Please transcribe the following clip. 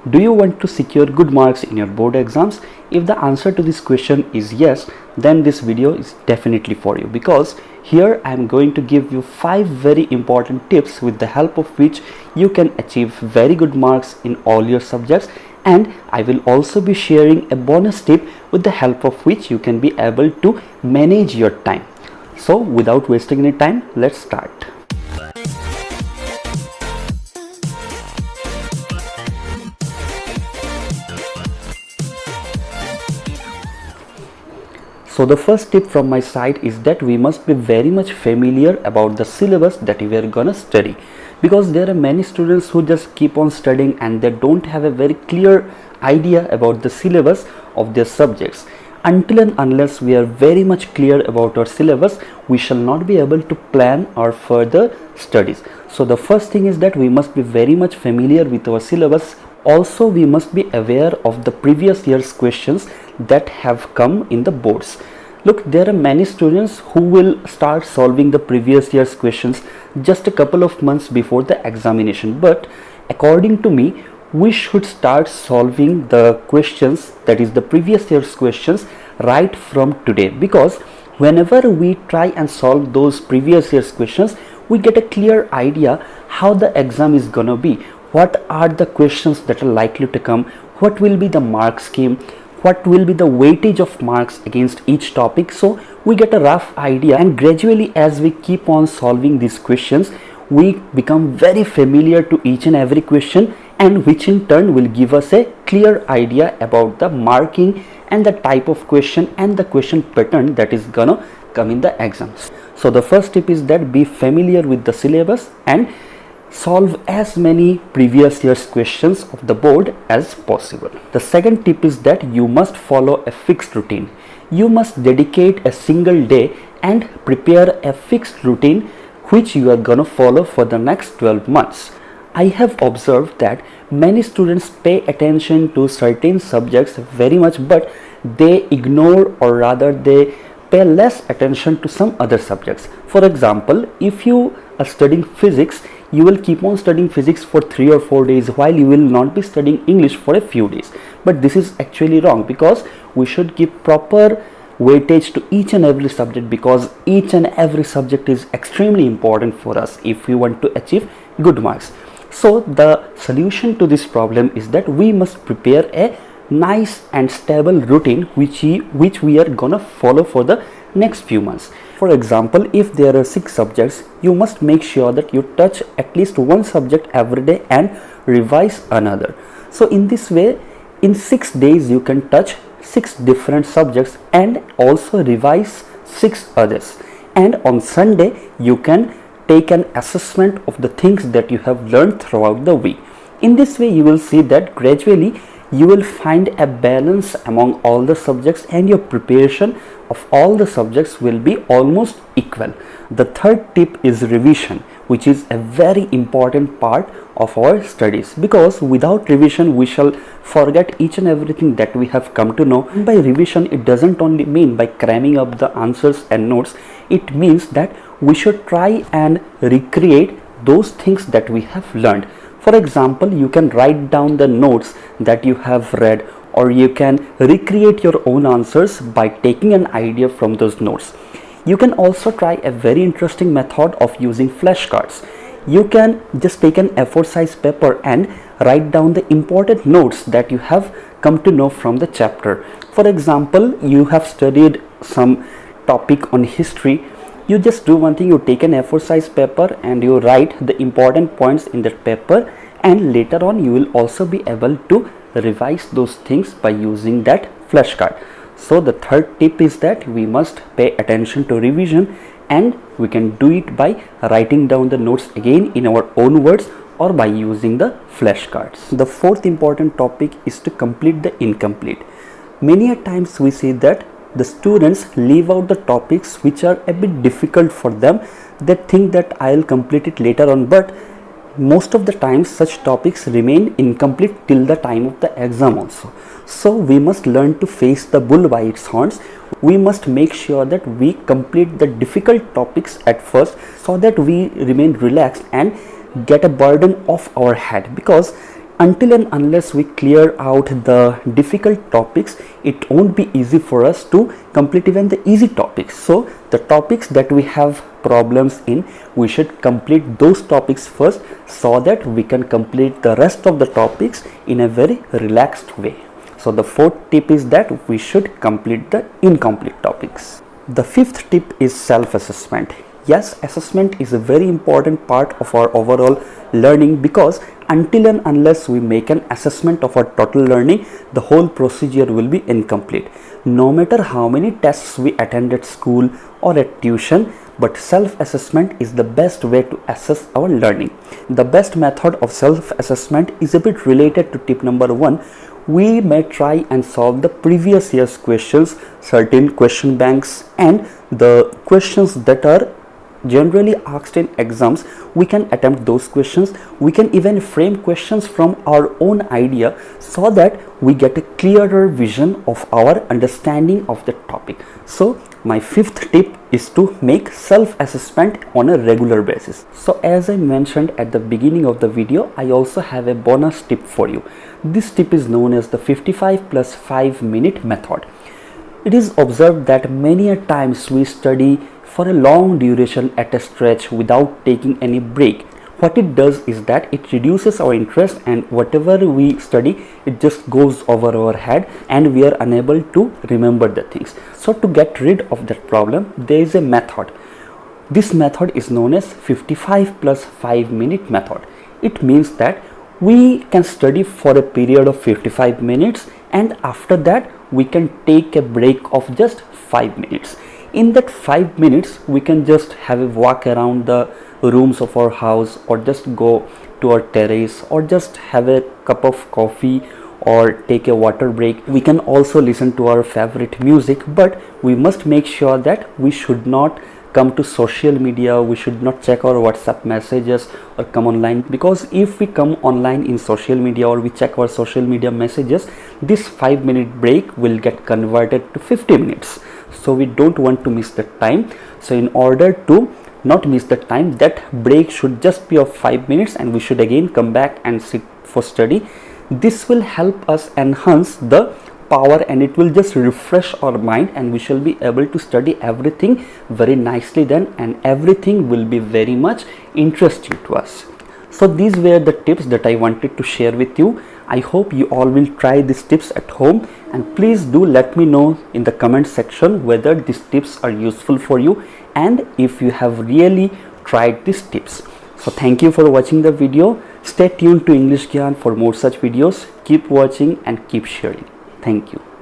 Do you want to secure good marks in your board exams? If the answer to this question is yes, then this video is definitely for you, because here I am going to give you 5 very important tips with the help of which you can achieve very good marks in all your subjects, and I will also be sharing a bonus tip with the help of which you can be able to manage your time. So without wasting any time, let's start. So the first tip from my side is that we must be very much familiar about the syllabus that we are gonna study, because there are many students who just keep on studying and they don't have a very clear idea about the syllabus of their subjects. Until and unless we are very much clear about our syllabus, we shall not be able to plan our further studies. So the first thing is that we must be very much familiar with our syllabus. Also, we must be aware of the previous year's questions that have come in the boards. Look, there are many students who will start solving the previous year's questions just a couple of months before the examination, but according to me, we should start solving the questions, that is the previous year's questions, right from today, because whenever we try and solve those previous year's questions, we get a clear idea how the exam is gonna be, what are the questions that are likely to come, what will be the mark scheme, what will be the weightage of marks against each topic. So we get a rough idea, and gradually as we keep on solving these questions, we become very familiar to each and every question, and which in turn will give us a clear idea about the marking and the type of question and the question pattern that is gonna come in the exams. So the first tip is that be familiar with the syllabus and solve as many previous year's questions of the board as possible. The second tip is that you must follow a fixed routine. You must dedicate a single day and prepare a fixed routine which you are gonna follow for the next 12 months. I have observed that many students pay attention to certain subjects very much, but they ignore, or rather they pay less attention to some other subjects. For example, if you are studying physics, you will keep on studying physics for 3 or 4 days, while you will not be studying English for a few days. But this is actually wrong, because we should give proper weightage to each and every subject, because each and every subject is extremely important for us if we want to achieve good marks. So the solution to this problem is that we must prepare a nice and stable routine which we are gonna follow for the next few months. For example, if there are 6 subjects, you must make sure that you touch at least one subject every day and revise another. So in this way, in 6 days you can touch 6 different subjects and also revise 6 others, and on Sunday you can take an assessment of the things that you have learned throughout the week. In this way, you will see that gradually you will find a balance among all the subjects, and your preparation of all the subjects will be almost equal. The third tip is revision, which is a very important part of our studies, because without revision we shall forget each and everything that we have come to know. And by revision, it doesn't only mean by cramming up the answers and notes, it means that we should try and recreate those things that we have learned. For example, you can write down the notes that you have read, or you can recreate your own answers by taking an idea from those notes. You can also try a very interesting method of using flashcards. You can just take an A4 size paper and write down the important notes that you have come to know from the chapter. For example, you have studied some topic on history. You just do one thing, you take an A4 size paper and you write the important points in that paper, and later on you will also be able to revise those things by using that flashcard. So the third tip is that we must pay attention to revision, and we can do it by writing down the notes again in our own words or by using the flashcards. The fourth important topic is to complete the incomplete. Many a times we see that the students leave out the topics which are a bit difficult for them. They think that I'll complete it later on, but most of the times such topics remain incomplete till the time of the exam also. So we must learn to face the bull by its horns. We must make sure that we complete the difficult topics at first, so that we remain relaxed and get a burden off our head, because until and unless we clear out the difficult topics, it won't be easy for us to complete even the easy topics. So the topics that we have problems in, we should complete those topics first so that we can complete the rest of the topics in a very relaxed way. So the fourth tip is that we should complete the incomplete topics. The fifth tip is self-assessment. Yes, assessment is a very important part of our overall learning, because until and unless we make an assessment of our total learning, the whole procedure will be incomplete. No matter how many tests we attend at school or at tuition, but self-assessment is the best way to assess our learning. The best method of self-assessment is a bit related to tip number 1. We may try and solve the previous year's questions, certain question banks, and the questions that are generally asked in exams. We can attempt those questions. We can even frame questions from our own idea so that we get a clearer vision of our understanding of the topic. So my fifth tip is to make self-assessment on a regular basis. So as I mentioned at the beginning of the video, I also have a bonus tip for you. This tip is known as the 55 plus 5 minute method. It is observed that many a times we study for a long duration at a stretch without taking any break. What it does is that it reduces our interest, and whatever we study, it just goes over our head and we are unable to remember the things. So to get rid of that problem, there is a method. This method is known as 55 plus 5 minute method. It means that we can study for a period of 55 minutes, and after that we can take a break of just 5 minutes. In that 5 minutes, we can just have a walk around the rooms of our house, or just go to our terrace, or just have a cup of coffee, or take a water break. We can also listen to our favorite music, but we must make sure that we should not come to social media. We should not check our WhatsApp messages or come online, because if we come online in social media or we check our social media messages, this 5 minute break will get converted to 50 minutes. So we don't want to miss the time. So in order to not miss the time, that break should just be of 5 minutes, and we should again come back and sit for study. This will help us enhance the power, and it will just refresh our mind, and we shall be able to study everything very nicely then, and everything will be very much interesting to us. So these were the tips that I wanted to share with you. I hope you all will try these tips at home, and please do let me know in the comment section whether these tips are useful for you and if you have really tried these tips. So thank you for watching the video. Stay tuned to English Gyan for more such videos. Keep watching and keep sharing. Thank you.